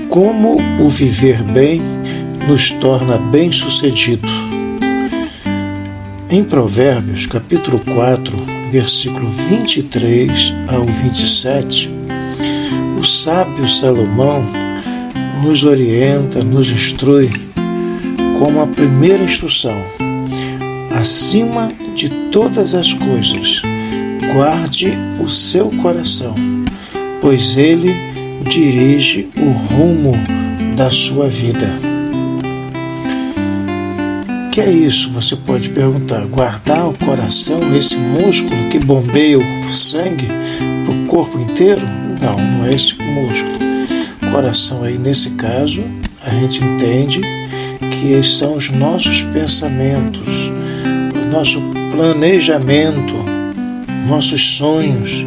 Como o viver bem nos torna bem-sucedido. Em Provérbios, capítulo 4, versículo 23 ao 27, o sábio Salomão nos orienta, nos instrui como a primeira instrução: acima de todas as coisas, guarde o seu coração, pois ele dirige o rumo da sua vida. O que é isso? Você pode perguntar. Guardar o coração, esse músculo que bombeia o sangue para o corpo inteiro? Não é esse músculo. O coração aí, nesse caso, a gente entende que são os nossos pensamentos, o nosso planejamento, nossos sonhos.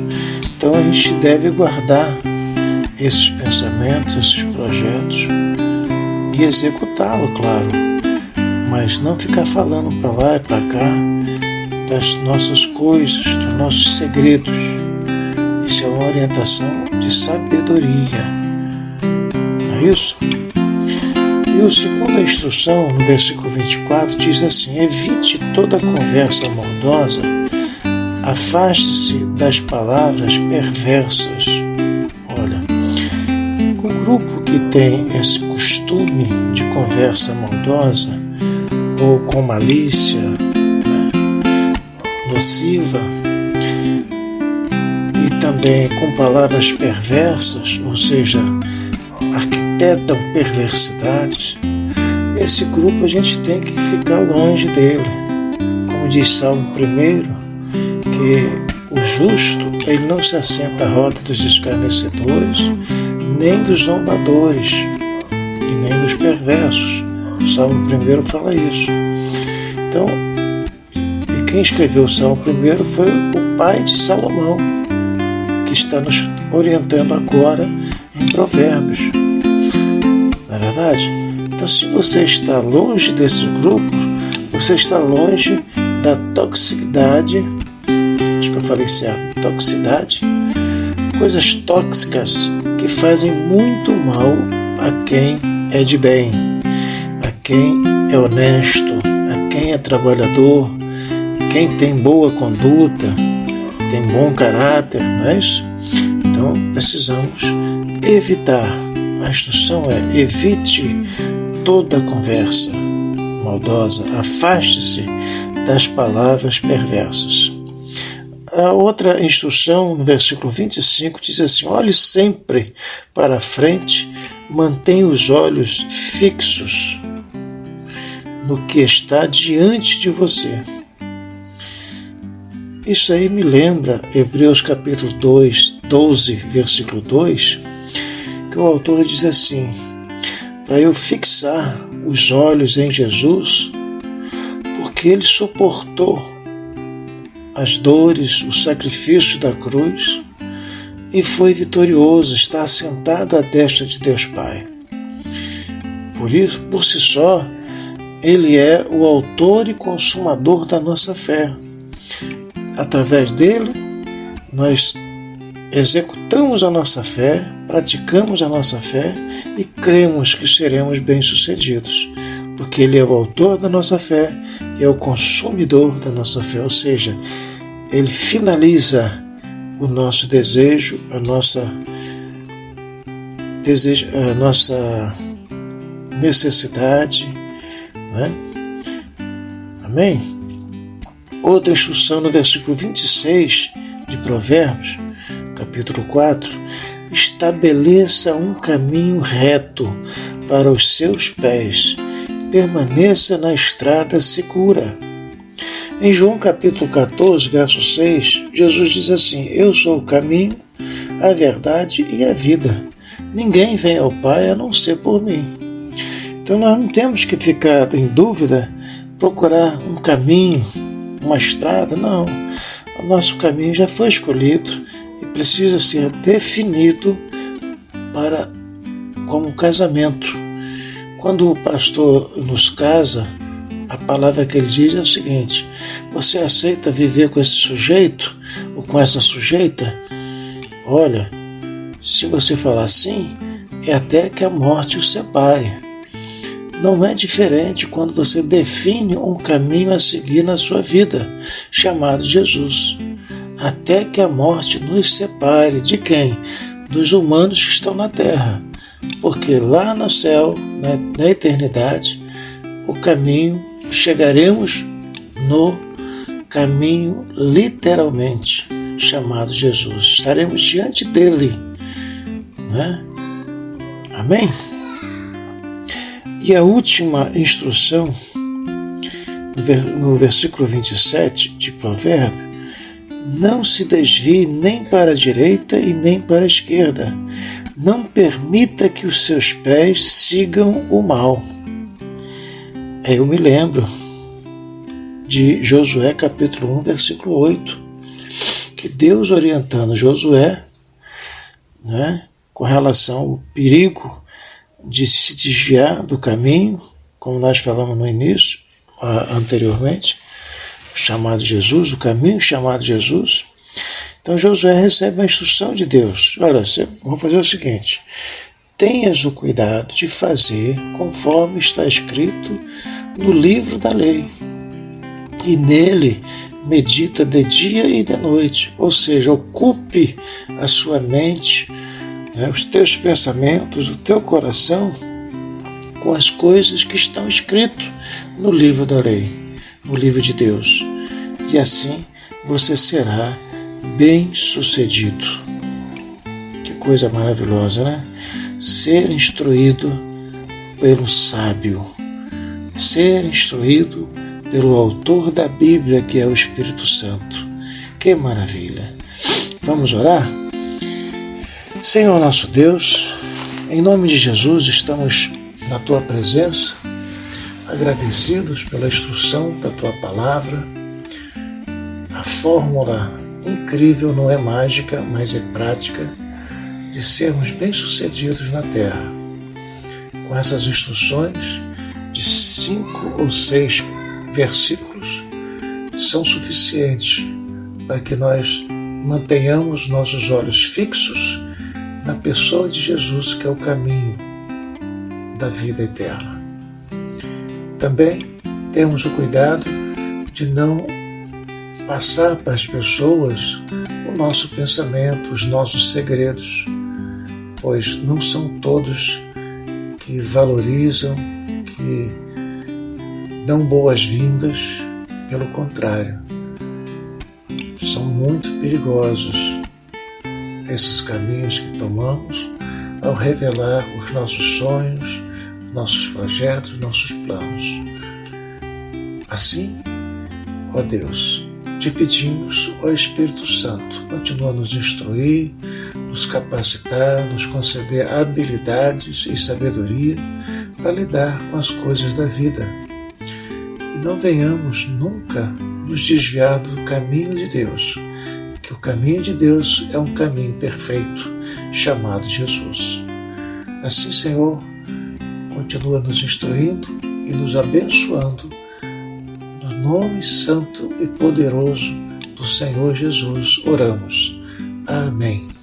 Então a gente deve guardar esses pensamentos, esses projetos e executá-lo, claro, mas não ficar falando para lá e para cá das nossas coisas, dos nossos segredos. Isso é uma orientação de sabedoria, não é isso? E a segunda instrução, no versículo 24, diz assim: evite toda conversa maldosa, afaste-se das palavras perversas. Olha, o grupo que tem esse costume de conversa maldosa, ou com malícia, nociva, e também com palavras perversas, ou seja, arquitetam perversidades, esse grupo a gente tem que ficar longe dele. Como diz Salmo 1, que o justo, ele não se assenta à roda dos escarnecedores, nem dos zombadores, e nem dos perversos. O Salmo 1 fala isso. Então, e quem escreveu o Salmo 1 foi o pai de Salomão, que está nos orientando agora em Provérbios. Não é verdade? Então, se você está longe desses grupos, você está longe da toxicidade, acho que eu falei certo, toxicidade, coisas tóxicas que fazem muito mal a quem é de bem, a quem é honesto, a quem é trabalhador, quem tem boa conduta, tem bom caráter, não é isso? Então, precisamos evitar. A instrução é: evite toda conversa maldosa, afaste-se das palavras perversas. A outra instrução, no versículo 25, diz assim: olhe sempre para a frente, mantenha os olhos fixos no que está diante de você. Isso aí me lembra Hebreus capítulo 12, versículo 2, que o autor diz assim: para eu fixar os olhos em Jesus, porque ele suportou as dores, o sacrifício da cruz e foi vitorioso, está assentado à destra de Deus Pai. Por isso, por si só, ele é o autor e consumador da nossa fé. Através dele, nós executamos a nossa fé, praticamos a nossa fé e cremos que seremos bem-sucedidos, porque ele é o autor da nossa fé e é o consumidor da nossa fé, ou seja, ele finaliza o nosso desejo, a nossa necessidade, né? Amém? Outra instrução no versículo 26 de Provérbios, capítulo 4, estabeleça um caminho reto para os seus pés, permaneça na estrada segura. Em João capítulo 14, verso 6, Jesus diz assim: eu sou o caminho, a verdade e a vida. Ninguém vem ao Pai a não ser por mim. Então nós não temos que ficar em dúvida, procurar um caminho, uma estrada, não. O nosso caminho já foi escolhido e precisa ser definido como um casamento. Quando o pastor nos casa, a palavra que ele diz é o seguinte: você aceita viver com esse sujeito ou com essa sujeita? Olha, Se você falar sim, é até que a morte o separe. Não é diferente quando você define um caminho a seguir na sua vida, chamado Jesus. Até que a morte nos separe de quem? Dos humanos que estão na terra. Porque lá no céu, na eternidade, o caminho, chegaremos no caminho literalmente chamado Jesus. Estaremos diante dele. Né? Amém? E a última instrução, no versículo 27 de Provérbio: não se desvie nem para a direita e nem para a esquerda. Não permita que os seus pés sigam o mal. Eu me lembro de Josué capítulo 1, versículo 8, que Deus orientando Josué, né, com relação ao perigo de se desviar do caminho, como nós falamos no início, anteriormente, chamado Jesus, o caminho chamado Jesus. Então Josué recebe a instrução de Deus: olha, vamos fazer o seguinte, tenhas o cuidado de fazer conforme está escrito no livro da lei, e nele medita de dia e de noite, ou seja, ocupe a sua mente, os teus pensamentos, o teu coração com as coisas que estão escritas no livro da lei, no livro de Deus. E assim você será bem-sucedido. Que coisa maravilhosa, né? Ser instruído pelo sábio, ser instruído pelo autor da Bíblia, que é o Espírito Santo. Que maravilha! Vamos orar? Senhor nosso Deus, em nome de Jesus estamos na Tua presença, agradecidos pela instrução da Tua palavra. A fórmula incrível não é mágica, mas é prática, de sermos bem-sucedidos na terra. Com essas instruções de 5 ou 6 versículos, são suficientes para que nós mantenhamos nossos olhos fixos na pessoa de Jesus, que é o caminho da vida eterna. Também temos o cuidado de não passar para as pessoas o nosso pensamento, os nossos segredos, pois não são todos que valorizam, que dão boas-vindas, pelo contrário, são muito perigosos esses caminhos que tomamos ao revelar os nossos sonhos, nossos projetos, nossos planos. Assim, ó Deus, te pedimos, ó Espírito Santo, continua a nos instruir, nos capacitar, nos conceder habilidades e sabedoria para lidar com as coisas da vida. E não venhamos nunca nos desviar do caminho de Deus, que o caminho de Deus é um caminho perfeito, chamado Jesus. Assim, Senhor, continua nos instruindo e nos abençoando, no nome santo e poderoso do Senhor Jesus, oramos. Amém.